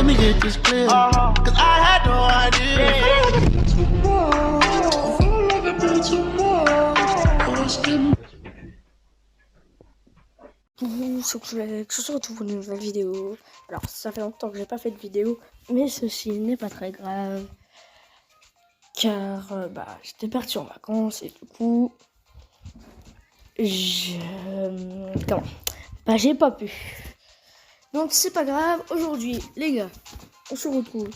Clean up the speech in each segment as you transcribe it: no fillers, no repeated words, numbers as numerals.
Let me get this clear, cause I had no idea. Bonjour, je se retrouve pour une nouvelle vidéo. Alors, ça fait longtemps que j'ai pas fait de vidéo, mais ceci n'est pas très grave. Car j'étais parti en vacances et du coup, j'ai pas pu. Donc, c'est pas grave. Aujourd'hui, les gars, on se retrouve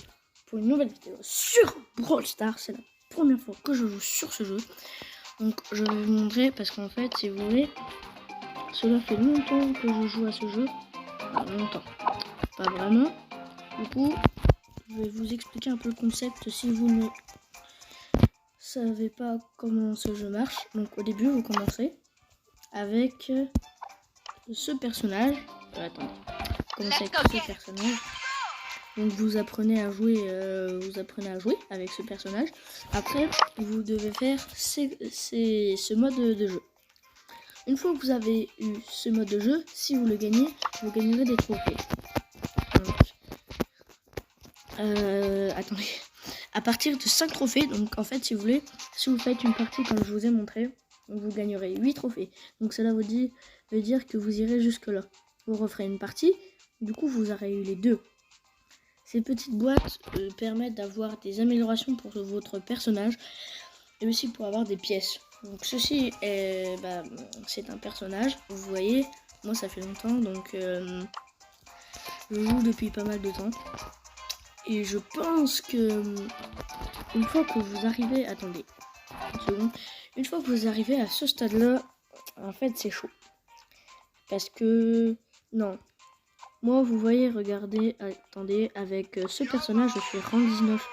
pour une nouvelle vidéo sur Brawl Stars. C'est la première fois que je joue sur ce jeu. Donc, je vais vous montrer parce qu'en fait, si vous voulez, cela fait longtemps que je joue à ce jeu. Enfin, longtemps. Pas vraiment. Du coup, je vais vous expliquer un peu le concept si vous ne savez pas comment ce jeu marche. Donc au début, vous commencez avec ce personnage. Attendez. Commencez avec ce personnage. Donc vous apprenez à jouer, avec ce personnage. Après, vous devez faire ce mode de jeu. Une fois que vous avez eu ce mode de jeu, si vous le gagnez, vous gagnerez des trophées. Donc, attendez. À partir de 5 trophées, donc en fait, si vous voulez, si vous faites une partie comme je vous ai montré, vous gagnerez 8 trophées. Donc cela veut dire que vous irez jusque là. Vous referez une partie, du coup vous aurez eu les deux. Ces petites boîtes permettent d'avoir des améliorations pour votre personnage et aussi pour avoir des pièces. Donc ceci est, c'est un personnage, vous voyez, moi ça fait longtemps, donc je joue depuis pas mal de temps. Et je pense que une fois que vous arrivez, attendez, une seconde, une fois que vous arrivez à ce stade-là, en fait c'est chaud. Parce que, non, moi vous voyez, regardez, attendez, avec ce personnage je suis rang 19.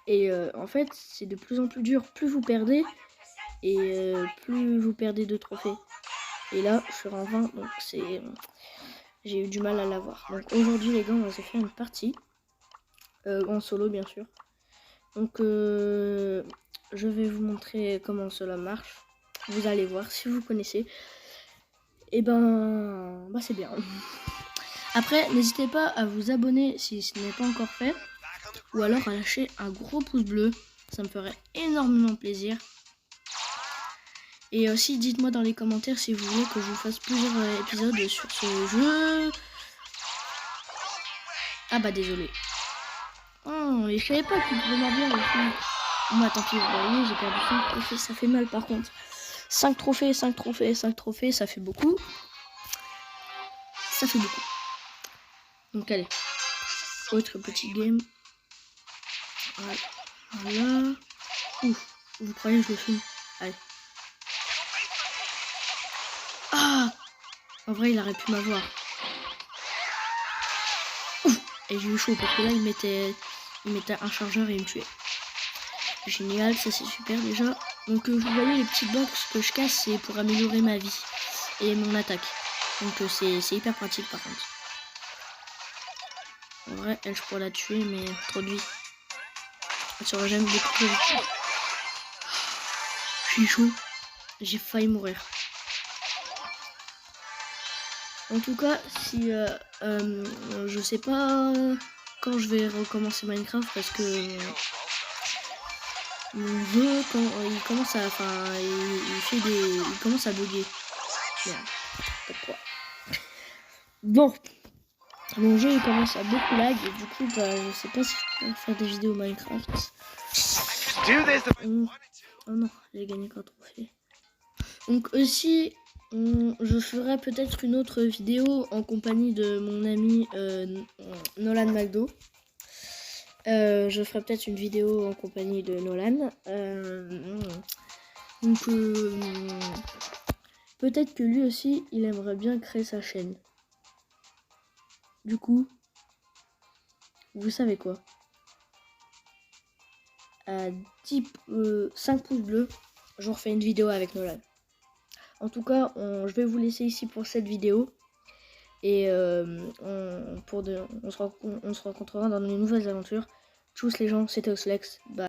Et en fait c'est de plus en plus dur, plus vous perdez, et plus vous perdez de trophées. Et là je suis rang 20, donc c'est... j'ai eu du mal à l'avoir. Donc aujourd'hui les gars, on va se faire une partie. En solo bien sûr. Donc je vais vous montrer comment cela marche. Vous allez voir si vous connaissez. Et c'est bien. Après, n'hésitez pas à vous abonner si ce n'est pas encore fait. Ou alors à lâcher un gros pouce bleu. Ça me ferait énormément plaisir. Et aussi dites-moi dans les commentaires si vous voulez que je vous fasse plusieurs épisodes sur ce jeu. Ah bah désolé. Oh, et je savais pas qu'il pouvait m'avoir aussi. Moi, tant pis, vous voyez, j'ai perdu 5 trophées, ça fait mal par contre. 5 trophées, 5 trophées, 5 trophées, ça fait beaucoup. Ça fait beaucoup. Donc allez, autre petit game. Voilà. Ouf, vous croyez que je le filme? Allez. Ah! En vrai, il aurait pu m'avoir. Et j'ai eu chaud parce que là, il mettait un chargeur et il me tuait. Génial, ça c'est super déjà. Donc vous voyez les petites box que je casse, c'est pour améliorer ma vie et mon attaque. Donc c'est hyper pratique par contre. En vrai, elle je pourrais la tuer mais trop de vie. Elle serait jamais beaucoup trop vite. Je suis chaud. J'ai failli mourir. En tout cas, si je sais pas quand je vais recommencer Minecraft parce que mon jeu, quand il commence à, il commence à bugger. Pourquoi? Bon, mon jeu il commence à beaucoup lag et du coup, je sais pas si je peux faire des vidéos Minecraft. Oh non, j'ai gagné qu'un trophée. Donc aussi, je ferai peut-être une autre vidéo en compagnie de mon ami Nolan Maldo. Je ferai peut-être une vidéo en compagnie de Nolan. Donc peut-être que lui aussi il aimerait bien créer sa chaîne. Du coup, vous savez quoi? À 5 pouces bleus, je refais une vidéo avec Nolan. En tout cas, je vais vous laisser ici pour cette vidéo. Et on se rencontrera dans de nouvelles aventures. Tchuss les gens, c'était Oslex. Bye.